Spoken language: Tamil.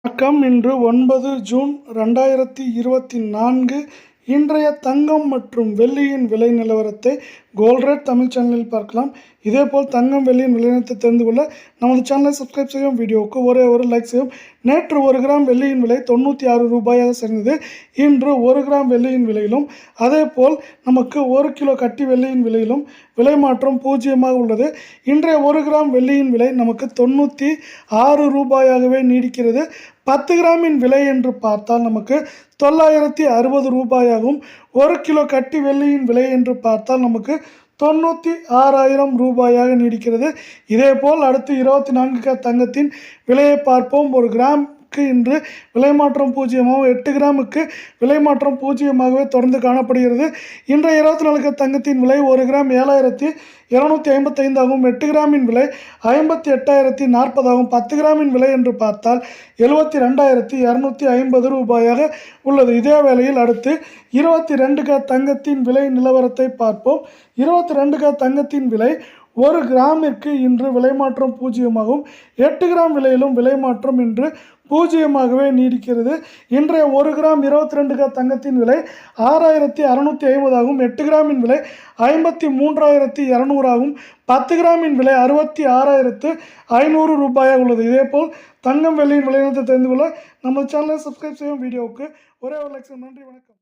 வணக்கம். இன்று 9 ஜூன் 2024 இன்றைய தங்கம் மற்றும் வெள்ளியின் விலை நிலவரத்தை கோல்ட் ரேட் தமிழ் சேனலில் பார்க்கலாம். இதேபோல் தங்கம் வெள்ளியின் விலைநிலத்தை தெரிந்து கொள்ள நமது சேனலை சப்ஸ்கிரைப் செய்யும், வீடியோவுக்கு ஒரே ஒரு லைக் செய்யும். நேற்று 1 கிராம் வெள்ளியின் விலை 96 ரூபாயாக சரிந்தது. இன்று 1 கிராம் வெள்ளியின் விலையிலும் அதேபோல் நமக்கு 1 கிலோ கட்டி வெள்ளியின் விலையிலும் விலை மாற்றம் 0 உள்ளது. இன்றைய 1 கிராம் வெள்ளியின் விலை நமக்கு 96 ரூபாயாகவே நீடிக்கிறது. 10 கிராமின் விலை என்று பார்த்தால் நமக்கு 960 ரூபாயாகவும், 1 கிலோ கட்டி வெள்ளியின் விலை என்று பார்த்தால் நமக்கு 96,000 ரூபாயாக நீடிக்கிறது. இதேபோல் அடுத்து 24 கேரட் தங்கத்தின் விலையை பார்ப்போம். 1 கிராமுக்கு இன்று விலை மாற்றம் 0, 8 கிராமுக்கு விலை மாற்றம் 0 தொடர்ந்து காணப்படுகிறது. இன்றைய 24 கேரட் தங்கத்தின் விலை 1 கிராம் 7,255 ஆகும். 8 கிராமின் விலை 58,040 ஆகும். 10 கிராமின் விலை என்று பார்த்தால் 72,250 ரூபாயாக உள்ளது. இதே வேளையில் அடுத்து 22 கேரட் தங்கத்தின் விலை நிலவரத்தை பார்ப்போம். 22 கேரட் தங்கத்தின் விலை 1 கிராமிற்கு இன்று விலை மாற்றம் 0 ஆகும். 8 கிராம் விலையிலும் விலை மாற்றம் இன்று 0 நீடிக்கிறது. இன்றைய 1 கிராம் 22 கேரட் தங்கத்தின் விலை 6,650 ஆகும். 8 கிராமின் விலை 53,200 ஆகும். 10 கிராமின் விலை 66,500 ரூபாயாக உள்ளது. இதேபோல் தங்கம் வெள்ளியின் விலைநிலத்தை தெரிந்து கொள்ள நம்ம சேனலை சப்ஸ்கிரைப் செய்யும், வீடியோவுக்கு ஒரே ஒரு லைக். நன்றி, வணக்கம்.